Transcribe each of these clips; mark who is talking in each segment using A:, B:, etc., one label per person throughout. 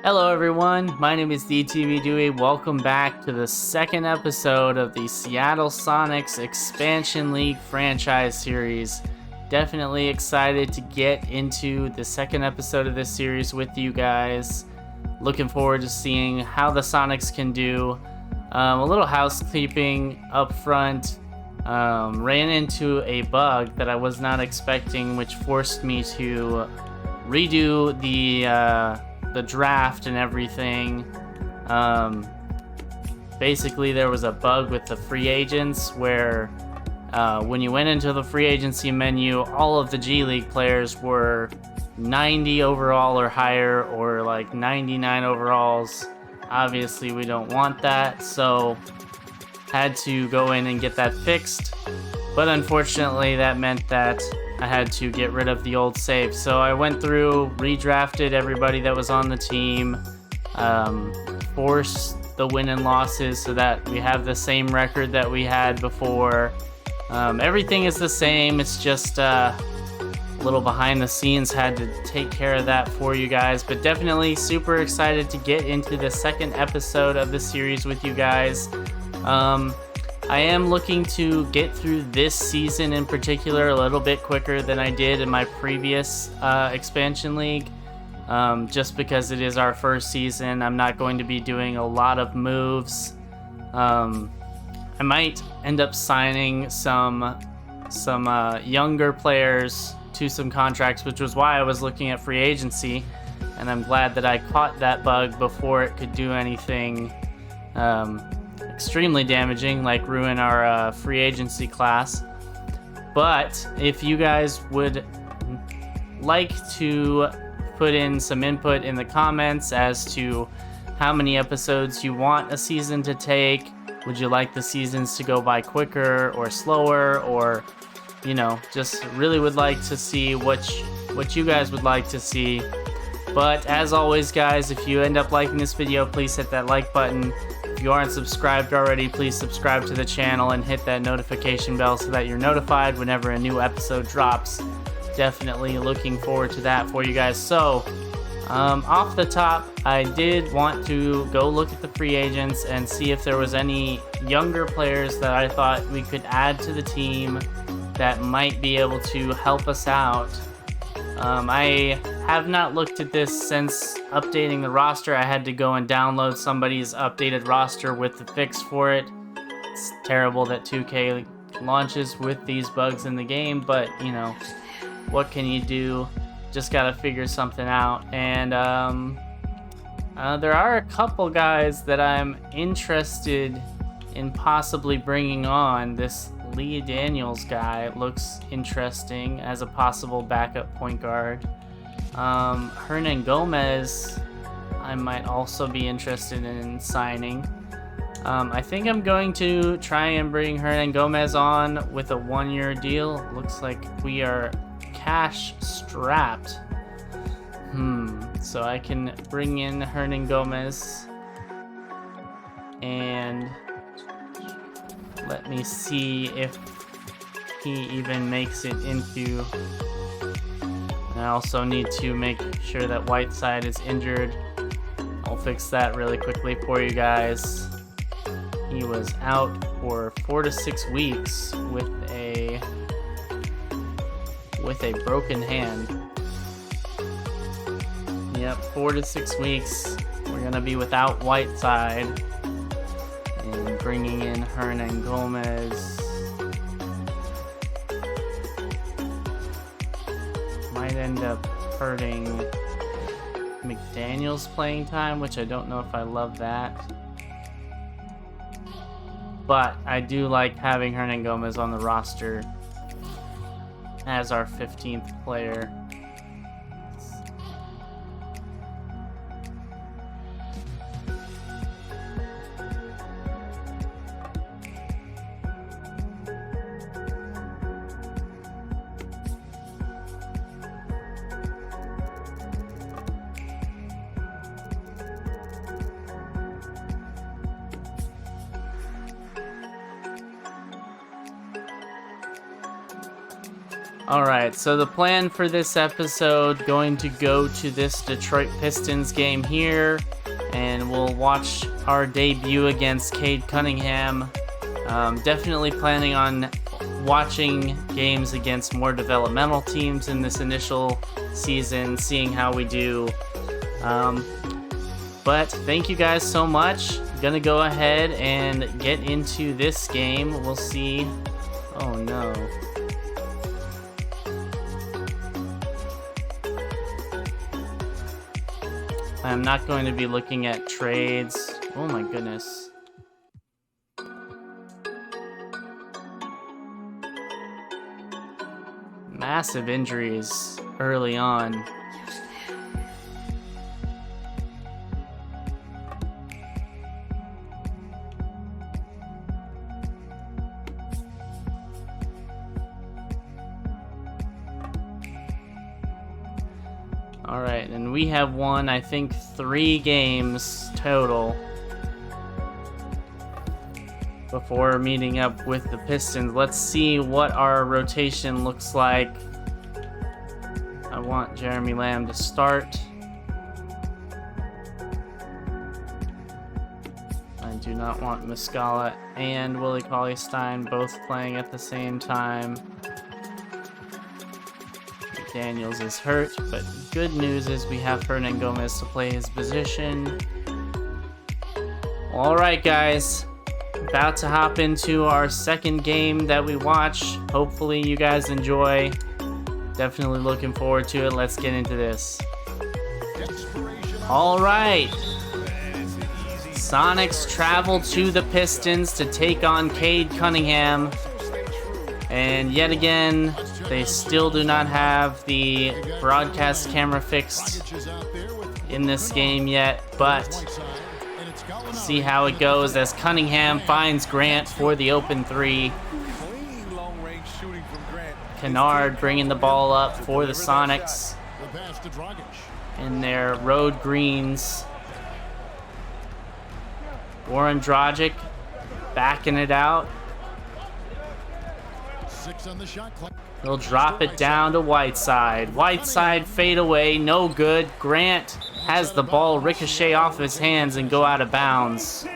A: Hello everyone, my name is DTV Dewey. Welcome back to the second episode of the Seattle Sonics Expansion League franchise series. Definitely excited to get into the second episode of this series with you guys. Looking forward to seeing how the Sonics can do. A little housekeeping up front. Ran into a bug that I was not expecting, which forced me to redo the draft and everything. Basically, there was a bug with the free agents where when you went into the free agency menu, all of the G League players were 90 overall or higher, or like 99 overalls. Obviously, we don't want that, so had to go in and get that fixed. But unfortunately, that meant that I had to get rid of the old save. So I went through, redrafted everybody that was on the team, forced the win and losses so that we have the same record that we had before. Everything is the same. It's just a little behind the scenes. Had to take care of that for you guys. But definitely super excited to get into the second episode of the series with you guys. I am looking to get through this season in particular a little bit quicker than I did in my previous expansion league, just because it is our first season. I'm not going to be doing a lot of moves. I might end up signing some younger players to some contracts, which was why I was looking at free agency, and I'm glad that I caught that bug before it could do anything extremely damaging, like ruin our free agency class. But if you guys would like to put in some input in the comments as to how many episodes you want a season to take, would you like the seasons to go by quicker or slower, or just really would like to see what you guys would like to see. But as always, guys, if you end up liking this video, please hit that like button. If you aren't subscribed already, please subscribe to the channel and hit that notification bell so that you're notified whenever a new episode drops. Definitely looking forward to that for you guys. So, off the top, I did want to go look at the free agents and see if there was any younger players that I thought we could add to the team that might be able to help us out. I have not looked at this since updating the roster. I had to go and download somebody's updated roster with the fix for it. It's terrible that 2K launches with these bugs in the game, but what can you do? Just gotta figure something out. And there are a couple guys that I'm interested in possibly bringing on. This Lee Daniels guy looks interesting as a possible backup point guard. Hernan Gomez, I might also be interested in signing. I think I'm going to try and bring Hernan Gomez on with a 1-year deal. Looks like we are cash strapped. So I can bring in Hernan Gomez and let me see if he even makes it into. I also need to make sure that Whiteside is injured. I'll fix that really quickly for you guys. He was out for 4 to 6 weeks with a broken hand. Yep, 4 to 6 weeks. We're gonna be without Whiteside. And bringing in Hernan Gomez might end up hurting McDaniel's playing time, which I don't know if I love that. But I do like having Hernan Gomez on the roster as our 15th player. Alright, so the plan for this episode, going to go to this Detroit Pistons game here, and we'll watch our debut against Cade Cunningham. Definitely planning on watching games against more developmental teams in this initial season, seeing how we do. But thank you guys so much. Gonna go ahead and get into this game. We'll see. Oh no. I'm not going to be looking at trades. Oh my goodness. Massive injuries early on. Alright, and we have won, I think, 3 games total before meeting up with the Pistons. Let's see what our rotation looks like. I want Jeremy Lamb to start. I do not want Muscala and Willie Cauley-Stein both playing at the same time. Daniels is hurt, but good news is we have Hernan Gomez to play his position. Alright guys, about to hop into our second game that we watch. Hopefully you guys enjoy. Definitely looking forward to it. Let's get into this. Alright. Sonics travel to the Pistons to take on Cade Cunningham. And yet again, they still do not have the broadcast camera fixed in this game yet, but see how it goes as Cunningham finds Grant for the open 3. Kennard bringing the ball up for the Sonics in their road greens. Goran Dragic backing it out. He'll drop it down to Whiteside. Whiteside fade away, no good. Grant has the ball ricochet off his hands and go out of bounds.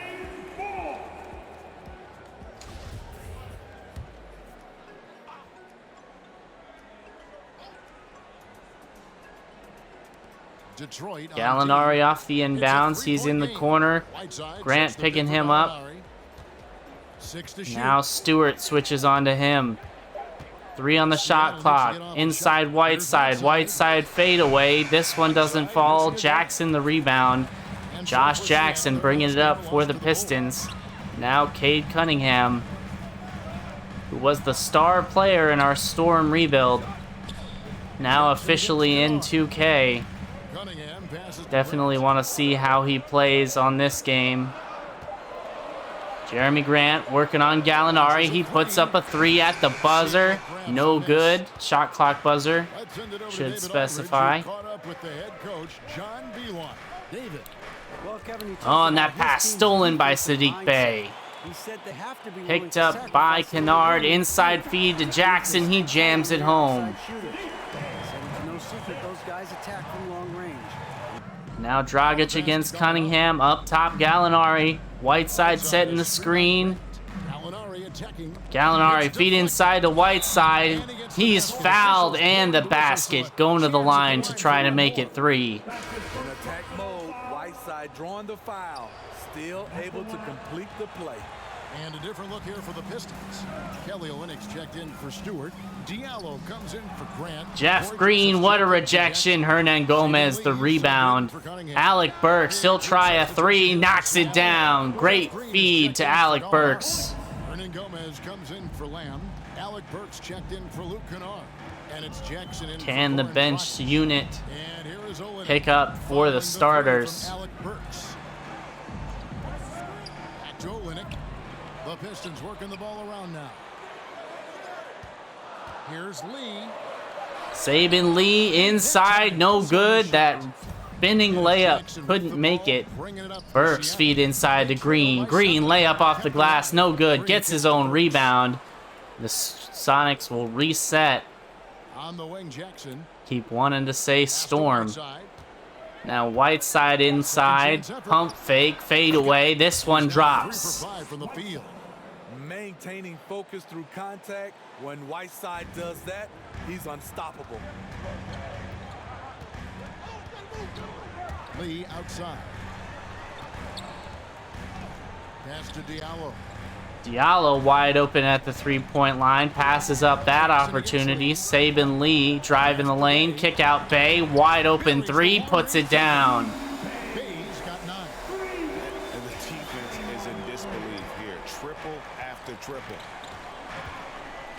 A: Gallinari off the inbounds. He's in the corner. Grant picking him up. Now Stewart switches onto him. 3 on the shot clock. Inside Whiteside. Whiteside fade away. This one doesn't fall. Jackson the rebound. Josh Jackson bringing it up for the Pistons. Now Cade Cunningham, who was the star player in our Storm rebuild, now officially in 2K. Definitely want to see how he plays on this game. Jeremy Grant working on Gallinari. He puts up a 3 at the buzzer. No good. Shot clock buzzer should specify. Oh, and that pass stolen by Sadiq Bey. Picked up by Kennard. Inside feed to Jackson. He jams it home. Now Dragic against Cunningham. Up top, Gallinari. Whiteside setting the screen. Gallinari feed inside to Whiteside. He's fouled and the basket. Going to the line to try to make it 3.
B: In attack mode, Whiteside drawing the foul. Still able to complete the play.
C: And a different look here for the Pistons. Kelly Olynyk checked in for Stewart. Diallo comes in for Grant.
A: Jeff Green, what a rejection. Hernan Gomez, the rebound. Alec Burks, he'll try a 3, knocks it down. Great feed to Alec Burks.
C: Hernan Gomez comes in for Lamb. Alec Burks checked in for Luke Kennard. And it's Jackson in.
A: Can the bench unit pick up for the starters?
C: Alec Burks. Back to Olynyk. The Pistons working the ball around now. Here's Lee.
A: Saban Lee inside, no good. That spinning layup couldn't make it. Burks feed inside to Green. Green layup off the glass, no good. Gets his own rebound. The Sonics will reset
C: On the wing, Jackson.
A: Keep wanting to say Storm.
C: Whiteside.
A: Now Whiteside inside, pump fake, fade away. This one
C: 3 for
A: drops.
C: 5 from the field.
B: Maintaining focus through contact. When Whiteside does that, he's unstoppable.
C: Lee outside. Pass to Diallo.
A: Diallo wide open at the three-point line, passes up that opportunity. Saban Lee driving the lane, kick out Bay, wide open three, puts it down.
C: Bay's got 9.
D: And the defense is in disbelief here. Triple after triple.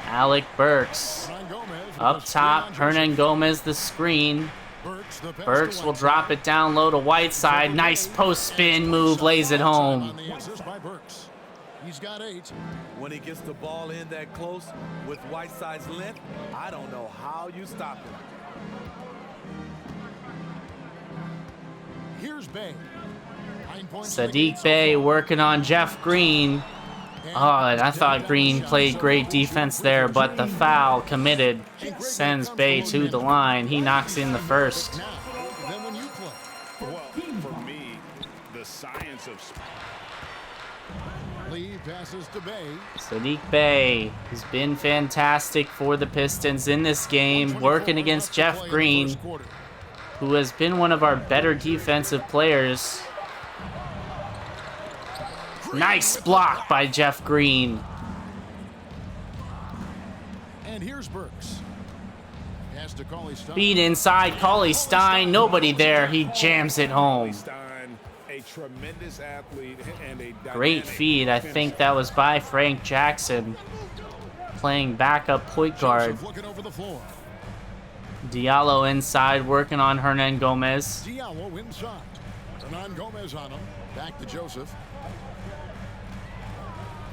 A: Alec Burks
C: Hernan Gomez with
A: up
C: a
A: top,
C: screen on
A: Hernan Gomez the screen.
C: Burks, the pass
A: Burks
C: to
A: will
C: Whiteside.
A: drop it down low to Whiteside. Nice post spin move, lays it
C: On
A: home.
C: the assist by Burks. He's got 8.
B: When he gets the ball in that close with Whiteside's length, I don't know how you stop him.
C: Here's Bay. 9 points in the game
A: Sadiq
C: so
A: Bey
C: far.
A: working on Jeff Green. Oh, and I thought Green played great defense there, but the foul committed sends Bey to the line. He knocks in the first.
C: Now, then when you play.
D: Well, for me, the science of
C: Lee passes to Bay.
A: Sadiq Bey has been fantastic for the Pistons in this game, working against Jeff Green, who has been one of our better defensive players. Nice block by Jeff Green.
C: And here's Burks. Pass to Cauley Stein.
A: Feed inside, Cauley Stein, nobody there, he jams it home.
D: Stein, a tremendous athlete and a
A: Great
D: dynamic
A: feed, I think that was by Frank Jackson, playing backup point guard.
C: Joseph looking over the floor.
A: Diallo inside, working on Hernan Gomez.
C: Diallo inside. Hernan Gomez on him. Back to Joseph.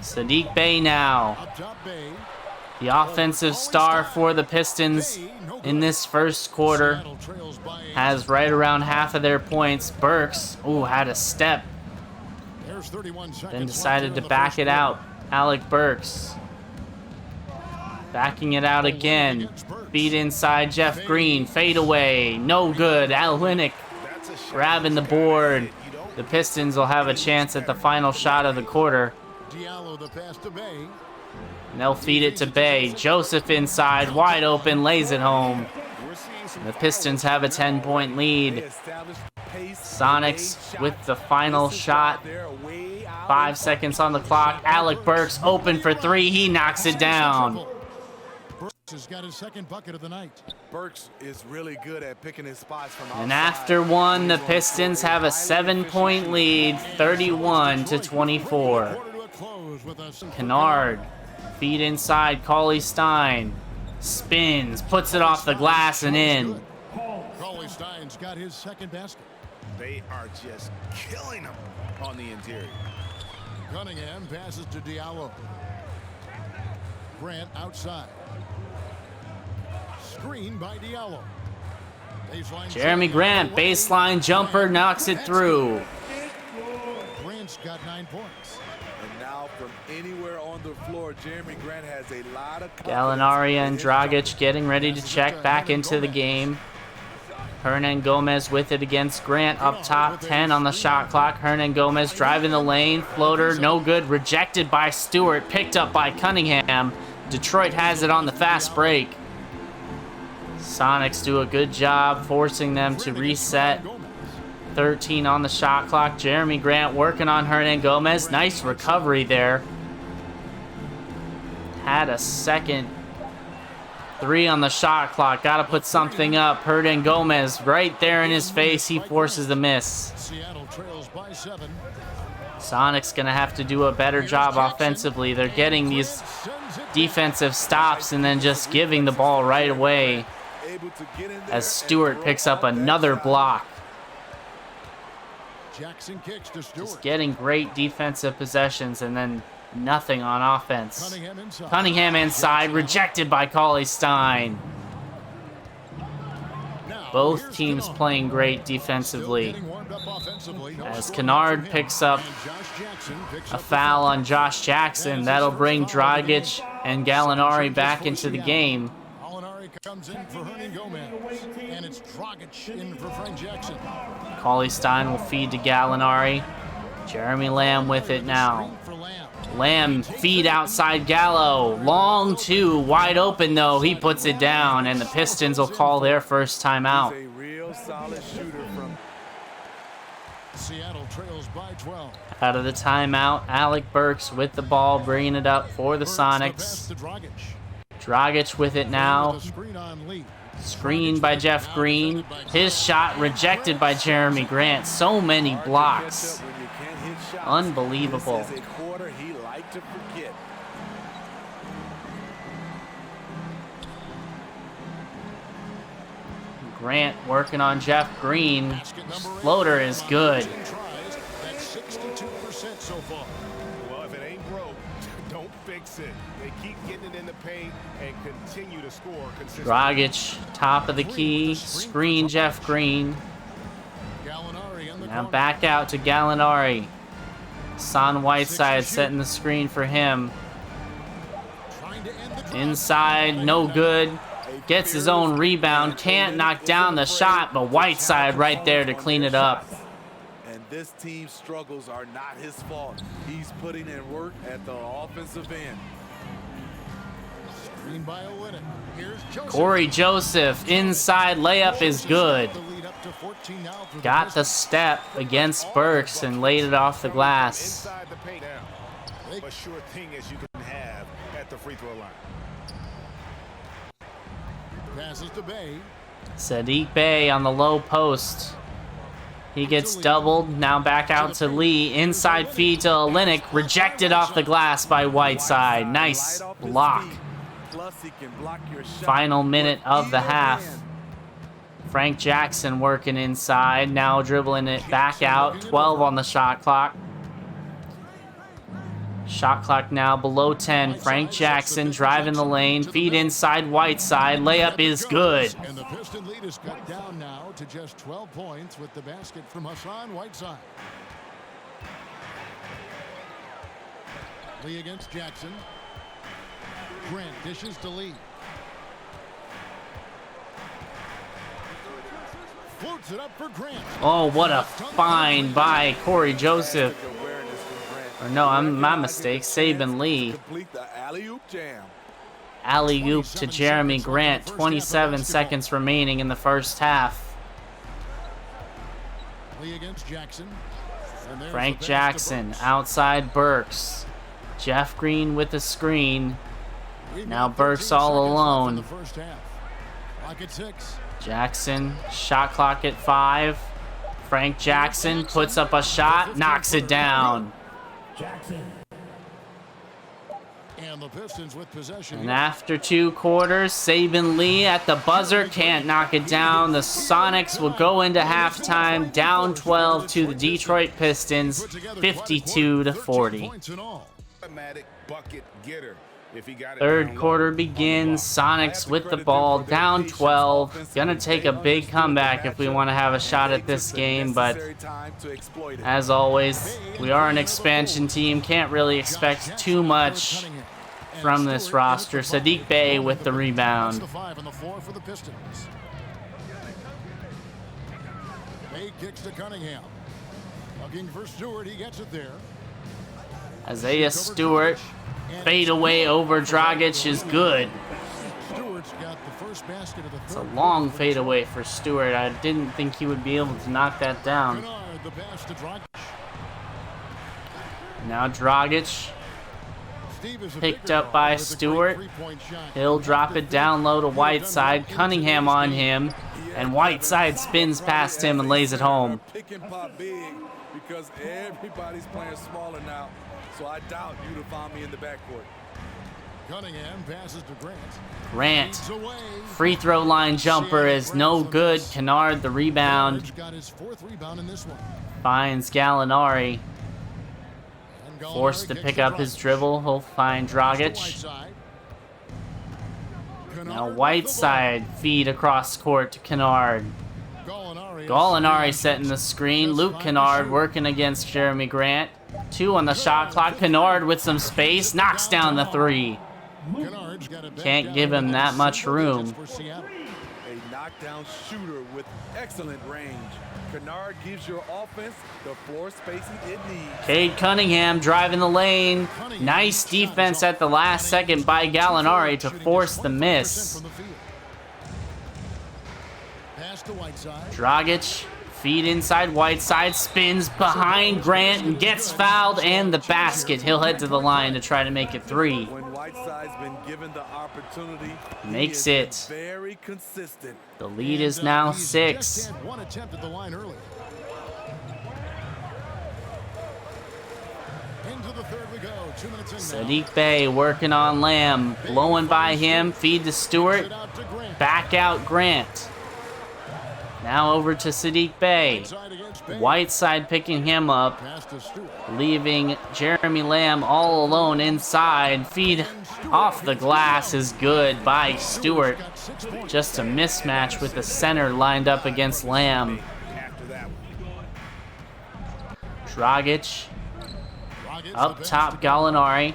A: Sadiq Bey now,
C: Up top Bay.
A: the offensive star for the Pistons in this first quarter,
C: Seattle trails by 8.
A: has right around half of their points. Burks, ooh, had a step,
C: There's 31 seconds
A: then
C: left
A: decided
C: here
A: to
C: in the
A: back
C: first
A: it
C: quarter.
A: out. Alec Burks, backing it out again. Feed inside Jeff Green, fade away, no good. Alwinick
D: That's a shot
A: grabbing the
D: that's gotta
A: board.
D: hit. You don't
A: The Pistons will have a chance at the final shot of the quarter.
C: Diallo the pass to Bay.
A: And they'll feed it to Bay. Joseph inside, wide open, lays it home.
D: We're seeing some
A: The Pistons have a 10-point
B: They
A: lead.
B: established pace.
A: Sonics
B: Shot.
A: with the final
B: This is
A: shot.
B: why they're way out
A: 5
B: in front.
A: seconds on the clock. Alec Burks open for three. He knocks it down.
C: Burks has got his second bucket of the night.
B: Burks is really good at picking his spots from outside.
A: And after one, the Pistons have a 7-point lead, 31 to 24.
C: Quarter to a close with a
A: Kennard, feed inside, Cauley Stein. Spins, puts it off the glass and in.
C: Cauley Stein's got his second basket.
D: They are just killing them on the interior.
C: Cunningham passes to Diallo. Grant outside. Screen by Diallo. Baseline
A: Jeremy
C: shot.
A: Grant, baseline jumper, knocks it through.
C: Grant's got 9 points.
B: And now from anywhere on the floor, Jeremy Grant has a lot of confidence
A: Gallinari
B: in
A: and
B: his
A: Dragic getting ready to check back into the game. Hernan Gomez with it against Grant up top, 10 on the shot clock. Hernan Gomez driving the lane, floater, no good, rejected by Stewart, picked up by Cunningham. Detroit has it on the fast break. Sonics do a good job forcing them to reset. 13 on the shot clock. Jeremy Grant working on Hernan Gomez. Nice recovery there. Had a second 3 on the shot clock. Got to put something up. Hernan Gomez right there in his face. He forces the miss.
C: Seattle trails by 7.
A: Sonics going to have to do a better job offensively. They're getting these defensive stops and then just giving the ball right away
B: able to get in there
A: as
B: and
A: Stewart
B: throw
A: picks up
B: that
A: another
B: shot.
A: block.
C: Jackson kicks to Stewart.
A: Just getting great defensive possessions and then nothing on offense.
C: Cunningham inside.
A: Cunningham inside, rejected by Cauley Stein.
C: Now,
A: Both
C: here's
A: teams
C: Kennard.
A: playing great
C: Still
A: defensively.
C: getting warmed up offensively. No
A: As
C: scoring
A: Kennard
C: for him.
A: picks up
C: And Josh Jackson picks
A: A
C: up the
A: foul
C: foul.
A: on Josh Jackson. That'll bring Dragic and Gallinari back into the game.
C: Gallinari comes in for Hernan Gomez. And it's Dragic in for Frank Jackson.
A: Cauley Stein will feed to Gallinari. Jeremy Lamb with it now. Lamb feed outside Gallo. Long two, wide open though. He puts it down, and the Pistons will call their first timeout.
B: He's a real solid shooter from
C: Seattle trails by 12.
A: Out of the timeout, Alec Burks with the ball, bringing it up for the Sonics. Dragic with it now. Screened by Jeff Green. His shot rejected by Jeremy Grant. So many blocks. Unbelievable.
B: This is a quarter he liked to forget.
A: Grant working on Jeff Green. Floater is good.
C: That's 62% so far.
D: Well, if it ain't broke, don't fix it. They keep getting it in the paint and continue to score consistently.
A: Dragic, top of the key. Screen Jeff Green. Now back out to Gallinari. Son Whiteside setting the screen for him. Inside, no good. Gets his own rebound. Can't knock down the shot, but Whiteside right there to clean it up.
B: And this team's struggles are not his fault. He's putting in work at the offensive end.
A: Corey Joseph, inside layup is good. Got the step against Burks and laid it off the glass.
D: Inside the paint now. A sure thing as you can have at the free throw line.
C: Passes to Bay.
A: Sadiq Bey on the low post. He gets doubled. Now back out to Lee. Inside feed to Olynyk. Rejected off the glass by Whiteside. Nice block. Final minute of the half. Frank Jackson working inside. Now dribbling it back out. 12 on the shot clock. Shot clock now below 10. Frank Jackson driving the lane. Feed inside Whiteside. Layup is good.
C: And the Piston lead is cut down now to just 12 points with the basket from Hassan Whiteside. Lee against Jackson. Grant dishes to Lee. Floats it up for Grant.
A: Oh, what a find by Corey Joseph. Or no, my mistake. Saban Lee. Alley-oop to Jeremy Grant. 27 seconds remaining in the first half.
C: Lee against Jackson.
A: Frank Jackson outside Burks. Jeff Green with the screen. Now Burks all alone. Jackson, shot clock at 5. Frank Jackson puts up a shot, knocks it down.
C: And the Pistons with possession.
A: And after 2 quarters, Saban Lee at the buzzer can't knock it down. The Sonics will go into halftime down 12 to the Detroit Pistons, 52-40.
D: Automatic bucket getter. If he got it
A: Third
D: down
A: quarter
D: low.
A: begins. Sonics with the ball, down 12. Gonna take a big comeback if we want to have a shot at this game, but as always, we are an expansion team. Can't really expect too much from this roster. Sadiq Bey with the rebound.
C: Bey kicks to Cunningham. Looking for Stewart, he gets it there.
A: Isaiah Stewart, fade away over Dragic is good.
C: Stewart's got the first basket of the
A: It's a long fade away for Stewart. I didn't think he would be able to knock that down.
C: Kennard, the pass to Dragic.
A: Now Dragic picked up by Stewart. He'll drop it down low to Whiteside. Cunningham on him, and Whiteside spins past him and lays it home.
B: Pick and pop big because everybody's playing smaller now. So I doubt you'd have found me in the backcourt.
C: Cunningham passes to Grant.
A: Grant, free throw line jumper is no good. Kennard the rebound.
C: Got his 4th rebound in this one.
A: Finds Gallinari.
C: And Gallinari
A: Forced to
C: kicks
A: pick
C: to
A: up
C: Dragic.
A: his dribble. He'll find Dragic.
C: Whiteside.
A: Now
C: Kennard
A: Whiteside feed across court to Kennard. Gallinari setting the screen. Luke Kennard working against Jeremy Grant. 2 on the shot clock. Kennard with some space. Knocks down the 3.
C: Kennard
A: Can't give him that much room.
B: A knockdown shooter with excellent range. Kennard gives your offense the floor spacing it needs.
A: Cade Cunningham driving the lane. Nice defense at the last second by Gallinari to force the miss. Dragic, feed inside Whiteside, spins behind Grant and gets fouled, and the basket. He'll head to the line to try to make it 3.
B: When Whiteside's been given the opportunity,
A: Makes
B: he
A: it.
B: is very consistent.
A: The lead is now 6.
C: One attempt at the line early. Into the third we go. 2 minutes in now.
A: Sadiq Bey working on Lamb, blowing by him, feed to Stewart, back out Grant. Now over to Sadiq Bey. Whiteside picking him up, leaving Jeremy Lamb all alone inside. Feed off the glass is good by Stewart. Just a mismatch with the center lined up against Lamb. Dragic. Up top, Gallinari.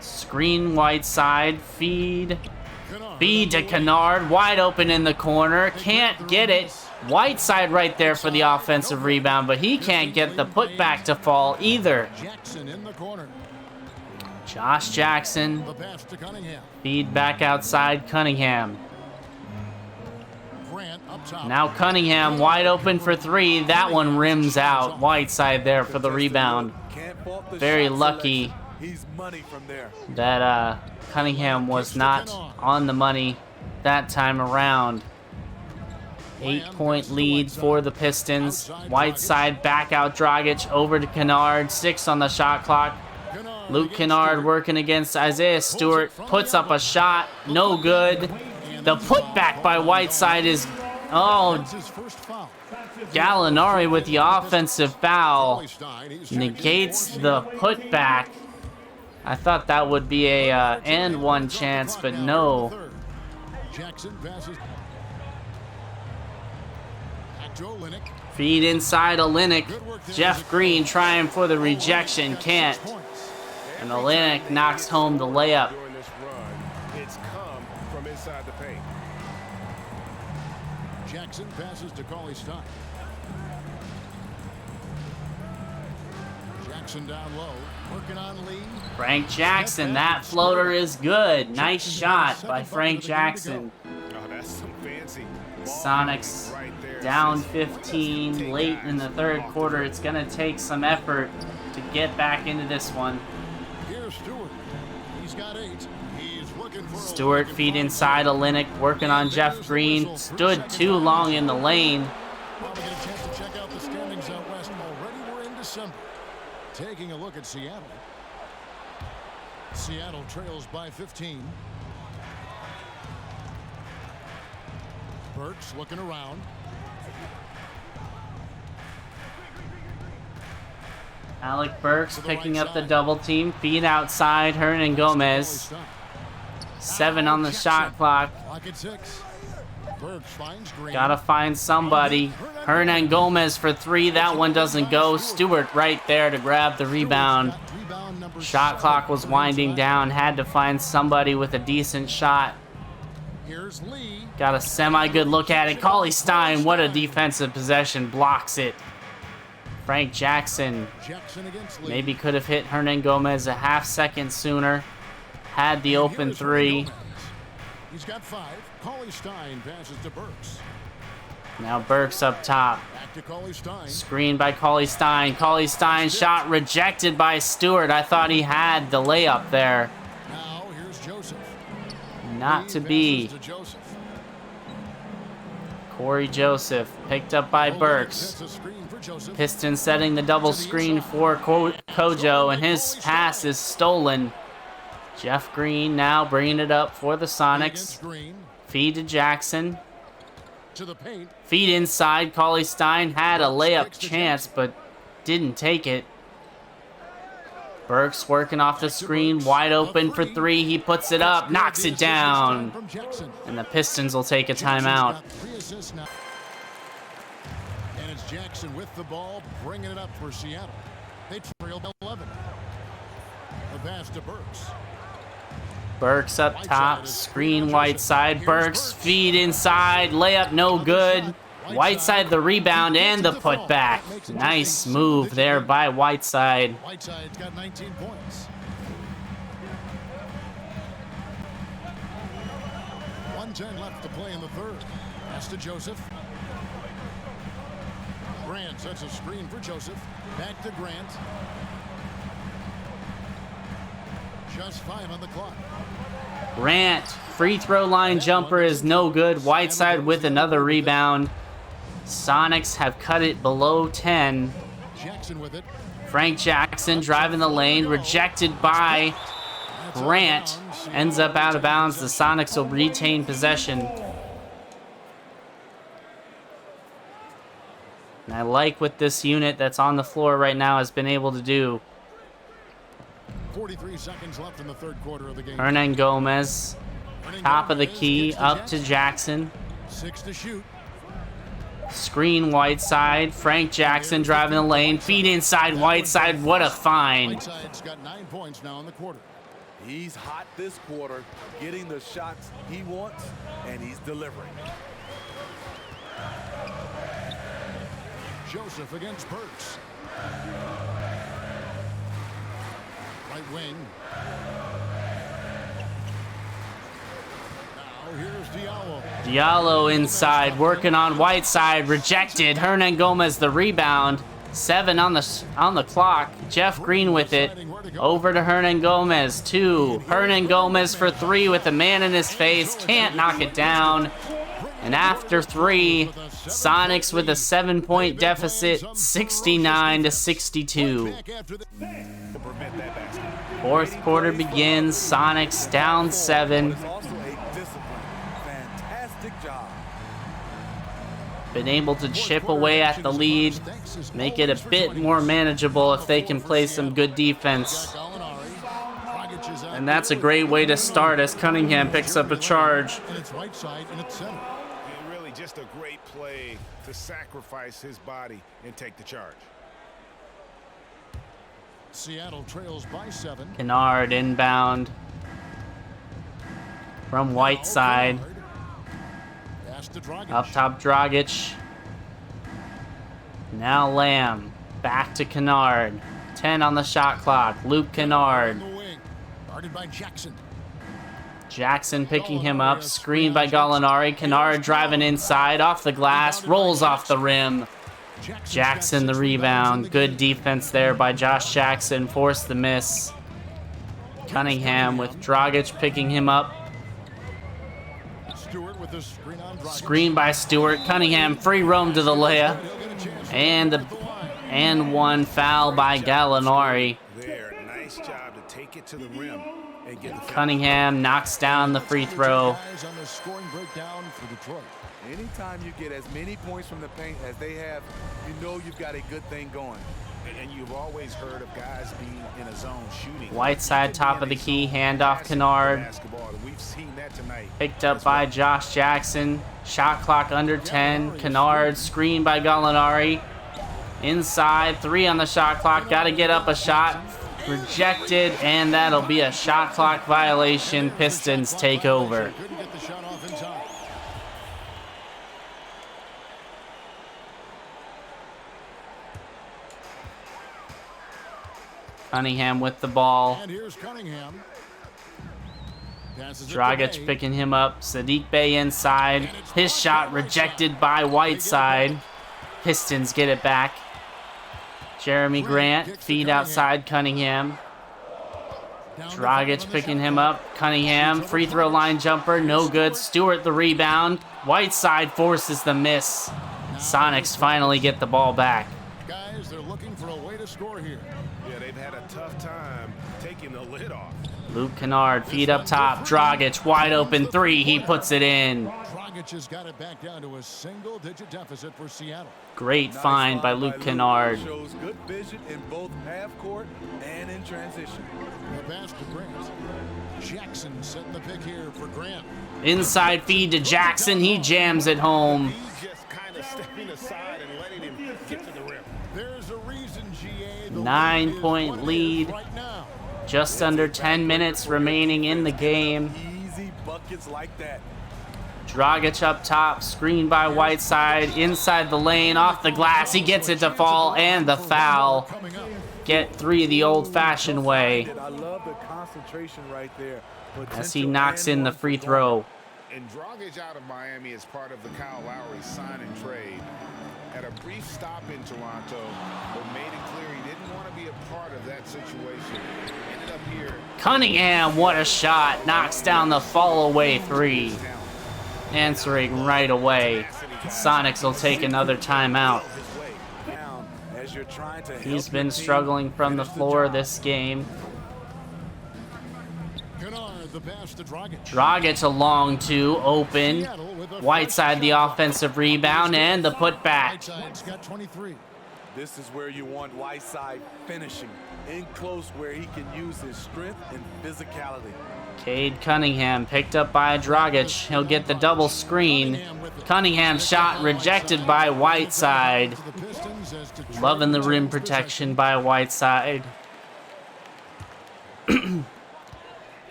A: Screen Whiteside. Feed to Kennard. Wide open in the corner. Can't get it. Whiteside right there for the offensive rebound, but he can't get the putback to fall either. Josh Jackson. Feed back outside Cunningham. Now Cunningham wide open for 3. That one rims out. Whiteside there for the rebound. Very lucky that Cunningham was not on the money that time around. 8-point lead for the Pistons. Whiteside back out Dragic over to Kennard. 6 on the shot clock. Luke Kennard working against Isaiah Stewart. Puts up a shot. No good. The putback by Whiteside is... Oh, Gallinari with the offensive foul. Negates the putback. I thought that would be a and one chance, but no. Feed inside Olynyk. Jeff Green trying for the rejection. Can't. And Olynyk knocks home the layup.
D: It's come from inside the paint.
C: Jackson passes to Cauley-Stein. Jackson down low, working on Lee.
A: Frank Jackson, that floater is good. Nice shot by Frank Jackson.
D: Oh, that's some fancy.
A: Sonics down 15 late in the third quarter. It's going to take some effort to get back into this one.
C: Here's Stewart. He's got 8. He's looking for
A: Stewart feed inside Olynyk, working on Jeff Green. Stood too long in the lane.
C: Probably get a chance to check out the standings out west. Already we're in December. Taking a look at Seattle. Seattle trails by 15. Burks looking around.
A: Alec Burks picking up the double team. Feed outside Hernan Gomez. 7 on the shot clock. Gotta find somebody. Hernan Gomez for 3. That one doesn't go. Stewart right there to grab the rebound. Shot clock was winding down. Had to find somebody with a decent shot. Got a semi-good look at it. Cauley-Stein, what a defensive possession. Blocks it. Frank Jackson maybe could have hit Hernan Gomez a half second sooner. Had the open 3.
C: He's got 5. Cauley-Stein passes to Burks.
A: Now Burks up top.
C: Back to Cauley-Stein.
A: Screen by Cauley-Stein. Cauley-Stein shot rejected by Stewart. I thought he had the layup there.
C: Now here's Joseph.
A: Not to be. Corey Joseph picked up by Burks. Pistons setting the double screen for Kojo, and his pass is stolen. Jeff Green now bringing it up for the Sonics. Feed to Jackson. Feed inside. Cauley-Stein had a layup chance, but didn't take it. Burks working off the screen, wide open for 3. He puts it up, knocks it down. And the Pistons will take a timeout.
C: And it's Jackson with the ball, bringing it up for Seattle. They trail by 11. The pass to Burks.
A: Burks up top, screen Whiteside. Burks feed inside, layup no good. Whiteside the rebound and the putback. Nice move there by Whiteside.
C: Whiteside's got 19 points. 1:10 left to play in the third. Pass to Joseph. Grant sets a screen for Joseph. Back to Grant. Just 5 on the clock.
A: Grant, free throw line jumper is no good. Whiteside with another rebound. Sonics have cut it below 10.
C: Jackson with it.
A: Frank Jackson driving the lane, rejected by Grant. Ends up out of bounds. The Sonics will retain possession. And I like what this unit that's on the floor right now has been able to do.
C: 43 seconds left in the third quarter of the game.
A: Hernan Gomez, top of the key, up to Jackson.
C: 6 to shoot.
A: Screen Whiteside. Frank Jackson driving the lane. Feed inside Whiteside. What a find.
C: Whiteside's got 9 points now in the quarter.
B: He's hot this quarter, getting the shots he wants, and he's delivering.
C: Joseph against Burks. Right wing. Now here's Diallo.
A: Diallo inside, working on Whiteside, rejected. Hernan Gomez the rebound. 7 on the clock. Jeff Green with it. Over to Hernan Gomez. 2. Hernan Gomez for 3 with a man in his face. Can't knock it down. And after 3, Sonics with a 7-point deficit, 69 to 62. Fourth quarter begins. Sonics down 7.
B: It's also a disciplined, fantastic job.
A: Been able to chip away at the lead, make it a bit more manageable if they can play some good defense. And that's a great way to start as Cunningham picks up a charge.
C: And it's right side and it's center.
D: And really just a great play to sacrifice his body and take the charge.
C: Seattle trails by 7.
A: Kennard inbound from Whiteside.
C: Pass to Dragic.
A: Up top, Dragic. Now Lamb. Back to Kennard. 10 on the shot clock. Luke Kennard.
C: On the wing. Guarded by Jackson.
A: Jackson picking him up. Screened by Gallinari. Kennard driving inside. Off the glass. Rolls off the rim. Jackson the rebound. Good defense there by Josh Jackson. Forced the miss. Cunningham with Dragic picking him up.
C: Stewart with the screen on Dragic.
A: Screen by Stewart. Cunningham free roam to the layup. And one foul by Gallinari.
D: There, nice job to take it to the rim and get the
A: Cunningham knocks down the free throw.
C: Guys on the scoring breakdown for Detroit.
B: Anytime you get as many points from the paint as they have, you know you've got a good thing going.
D: And you've always heard of guys being in a zone shooting.
A: Whiteside top of the key, handoff Kennard.
D: Basketball, and we've seen that tonight.
A: Picked up by Josh Jackson. Shot clock under 10. Kennard screened by Gallinari. Inside, 3 on the shot clock. Got to get up a shot. Rejected, and that'll be a shot clock violation. Pistons take over.
C: Couldn't get the shot off in time.
A: Cunningham with the ball.
C: And here's Cunningham. Passes it to
A: Dragic
C: Bay.
A: picking him up. Sadiq Bey inside. His shot rejected by Whiteside. Pistons get it back. Jeremy Grant, feed outside Cunningham. Dragic picking him up. Cunningham, free throw line jumper, no good. Stewart the rebound. Whiteside forces the miss. Sonics finally get the ball back.
C: Guys, they're looking for a way to score here.
D: Yeah, they've had a tough time taking the lid off.
A: Luke Kennard, feed up top. Dragic, wide open 3. He puts it in.
C: Dragic has got it back down to a single-digit deficit for Seattle.
A: Great find by Luke Kennard.
B: Shows good vision in both half court and in transition.
C: The pass to Grant. Jackson setting the pick here for Grant.
A: Inside feed to Jackson. He jams it home.
D: He's just kind of stepping aside and letting him get to the rim.
C: There's a reason, GA. The
A: 9-point
C: lead is
A: lead.
C: right now.
A: Just under 10 minutes remaining in the game.
B: Easy buckets like that.
A: Dragic up top, screened by Whiteside, inside the lane, off the glass. He gets it to fall, and the foul. Get 3 the old-fashioned way.
B: I love the concentration right there.
A: As he knocks in the free throw.
E: And Dragic out of Miami as part of the Kyle Lowry sign and trade. Had a brief stop in Toronto, but made it clear he didn't want to be a part of that situation. Ended up here.
A: Cunningham, what a shot. Knocks down the fall-away 3. Answering right away. Sonics will take another timeout. He's been struggling from the floor this game. Dragic a long 2, open. Whiteside the offensive rebound and the putback.
B: This is where you want Whiteside finishing. In close where he can use his strength and physicality.
A: Cade Cunningham picked up by Dragic. He'll get the double screen. Cunningham shot rejected by Whiteside. Loving the rim protection by Whiteside.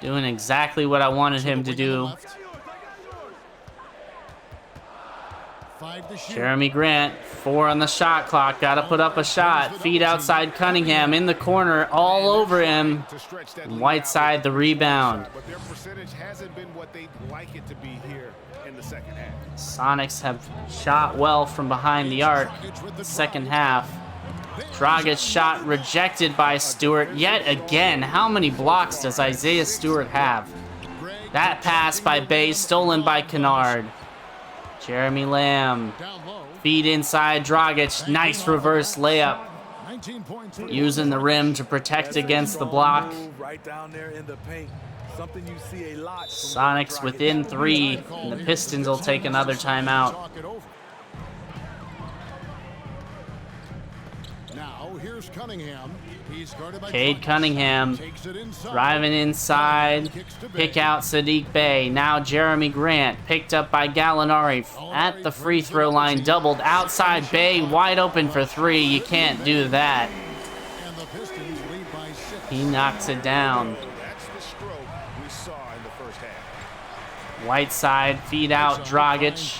A: Doing exactly what I wanted him to do. Jeremy Grant, 4 on the shot clock. Got to put up a shot. Feed outside Cunningham in the corner, all over him. Whiteside the rebound.
E: But their percentage hasn't been what they'd like it to be here in the second half.
A: Sonics have shot well from behind the arc. Second half. Dragic shot rejected by Stewart yet again. How many blocks does Isaiah Stewart have? That pass by Bay stolen by Kennard. Jeremy Lamb. Feed inside Dragic. Nice reverse layup. Using the rim to protect against the block.
B: Right down there in the paint. Something you see a lot.
A: Sonics within 3, and the Pistons will take another timeout.
C: Now here's Cunningham. He's guarded by
A: Cade Cunningham driving inside. Pick out Sadiq Bey. Now Jeremy Grant picked up by Gallinari at the free throw line. Doubled outside Bey. Wide open for 3. You can't do that. He knocks it down.
E: That's the stroke we saw in the first half.
A: Whiteside feed out Dragic.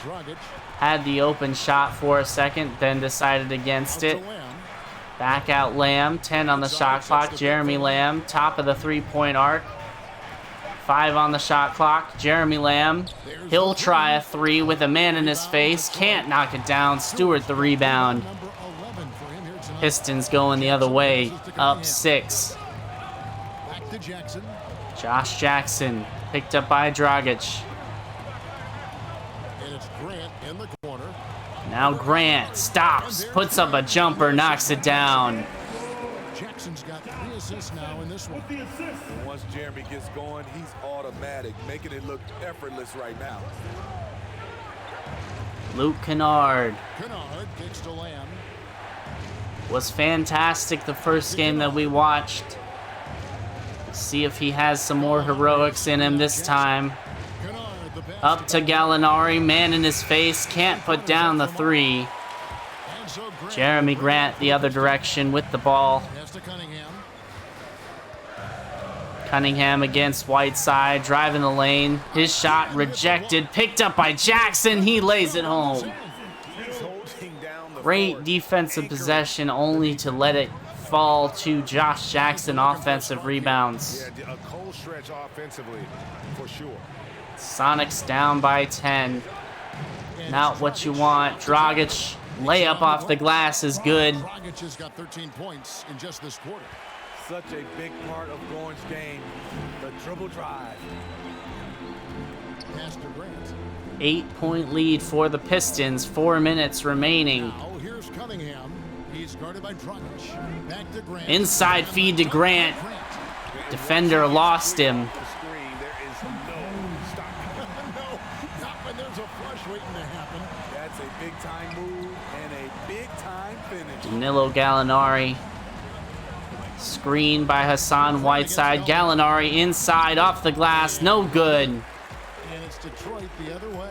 A: Had the open shot for a second, then decided against it. Back out Lamb, 10 on the shot clock. Jeremy Lamb, top of the 3-point arc. 5 on the shot clock. Jeremy Lamb, he'll try a 3 with a man in his face. Can't knock it down. Stewart the rebound. Pistons going the other way, up 6. Josh Jackson, picked up by Dragic.
C: And it's Grant in the corner.
A: Now Grant stops, puts up a jumper, knocks it down.
C: Jackson's got 3 assists now in this one.
B: And once Jeremy gets going, he's automatic, making it look effortless right now.
A: Luke Kennard
C: Kennard kicks to Lamb.
A: was fantastic the first game that we watched. See if he has some more heroics in him this time. Up to Gallinari, man in his face, can't put down the 3. Jeremy Grant the other direction with the ball. Cunningham against Whiteside, driving the lane. His shot rejected, picked up by Jackson. He lays it home. Great defensive possession, only to let it fall to Josh Jackson. Offensive rebounds.
E: Yeah, a cold stretch offensively, for sure.
A: Sonics down by 10. Not what you want. Dragic, layup off the glass is good.
C: Dragic has got 13 points in just this quarter.
B: Such a big part of Gorn's game, the dribble drive.
C: Pass to Grant.
A: 8-point lead for the Pistons. 4 minutes remaining.
C: Now here's Cunningham. He's guarded by Dragic. Back to Grant.
A: Inside feed to Grant. Defender lost him.
B: That's a big-time move and a big-time finish.
A: Danilo Gallinari. Screen by Hassan Whiteside. Gallinari inside, off the glass, no good.
C: And it's Detroit the other way.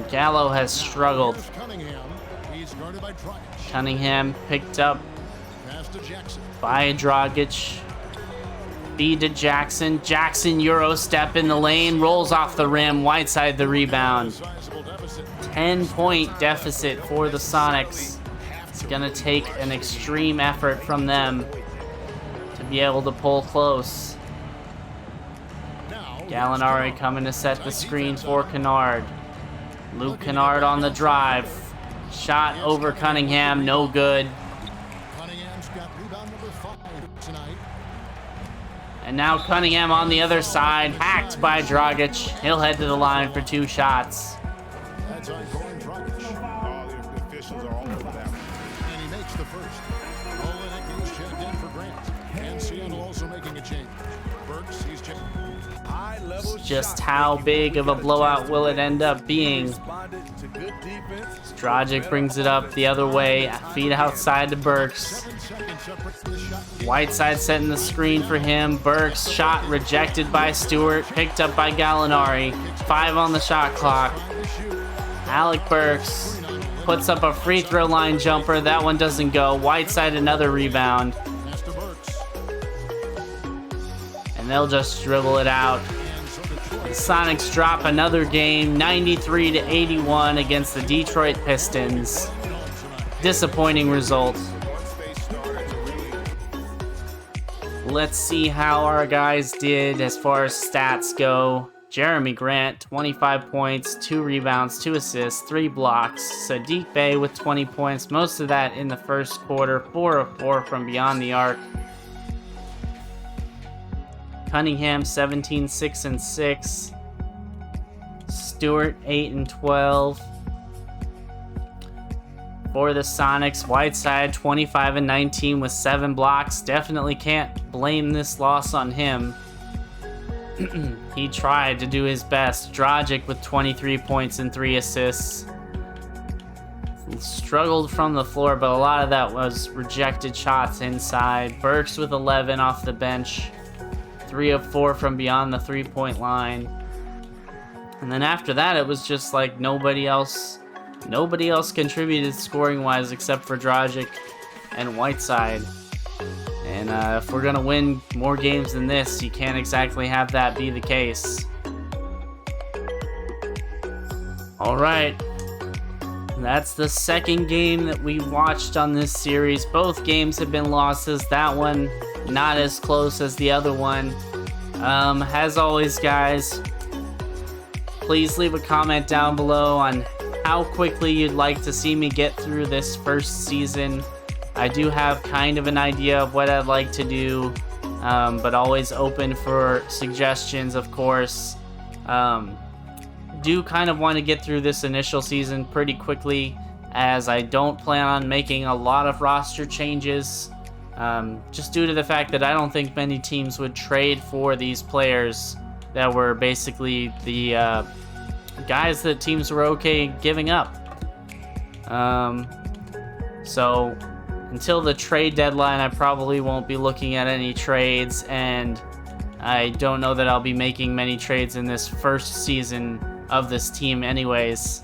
A: Gallo has struggled.
C: Here's Cunningham. He's guarded by Dragic.
A: Cunningham picked up
C: to Jackson.
A: by Dragic. Feed to Jackson. Jackson Euro step in the lane. Rolls off the rim. Whiteside the rebound. 10-point deficit for the Sonics. It's going to take an extreme effort from them to be able to pull close. Gallinari coming to set the screen for Kennard. Luke Kennard on the drive. Shot over Cunningham, no good.
C: Cunningham's got rebound number 5 tonight.
A: And now Cunningham on the other side, hacked by Dragic. He'll head to the line for 2 shots.
C: That's on Goran Dragic.
E: All the officials are all over that one.
C: And he makes the first. Olenek is checked in for Grant. And Seattle also making a change. Burks, he's checked.
B: High-level
A: Just
B: shots
A: how
B: make
A: big
B: you
A: of a
B: feel
A: blowout
B: adjusted.
A: will it end up being?
B: Responded to good defense.
A: Dragic brings it up the other way, feed outside to Burks.
C: 7 seconds separate from the shot.
A: Whiteside setting the screen for him. Burks shot rejected by Stewart, picked up by Gallinari. 5 on the shot clock. Alec Burks puts up a free throw line jumper. That one doesn't go. Whiteside another rebound.
C: Pass to Burks.
A: And they'll just dribble it out.
C: And so Detroit.
A: The Sonics drop another game, 93-81 against the Detroit Pistons. Disappointing result.
E: Once they started to really
A: Let's see how our guys did as far as stats go. Jeremy Grant, 25 points, 2 rebounds, 2 assists, 3 blocks. Sadiq Bey with 20 points, most of that in the first quarter, 4 of 4 from beyond the arc. Cunningham, 17, 6 and 6. Stewart, 8 and 12. For the Sonics, Whiteside, 25 and 19 with 7 blocks. Definitely can't blame this loss on him. He tried to do his best. Dragic with 23 points and 3 assists. Struggled from the floor, but a lot of that was rejected shots inside. Burks with 11 off the bench. 3 of 4 from beyond the 3-point line. And then after that, it was just like nobody else contributed scoring-wise except for Dragic and Whiteside. And if we're going to win more games than this, you can't exactly have that be the case. All right. That's the second game that we watched on this series. Both games have been losses. That one not as close as the other one. As always, guys, please leave a comment down below on how quickly you'd like to see me get through this first season. I do have kind of an idea of what I'd like to do, but always open for suggestions, of course. Do kind of want to get through this initial season pretty quickly, as I don't plan on making a lot of roster changes, just due to the fact that I don't think many teams would trade for these players that were basically the guys that teams were okay giving up. So until the trade deadline, I probably won't be looking at any trades, and I don't know that I'll be making many trades in this first season of this team anyways.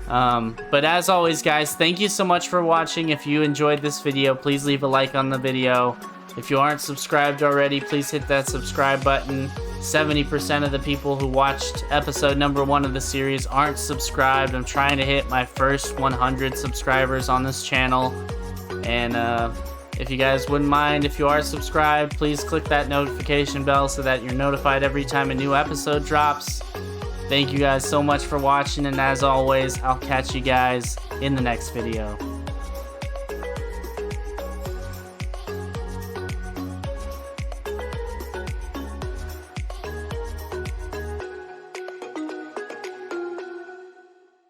A: But as always, guys, thank you so much for watching. If you enjoyed this video, please leave a like on the video. If you aren't subscribed already, please hit that subscribe button. 70% of the people who watched episode number 1 of the series aren't subscribed. I'm trying to hit my first 100 subscribers on this channel. And if you guys wouldn't mind, if you are subscribed, please click that notification bell so that you're notified every time a new episode drops. Thank you guys so much for watching, and as always, I'll catch you guys in the next video.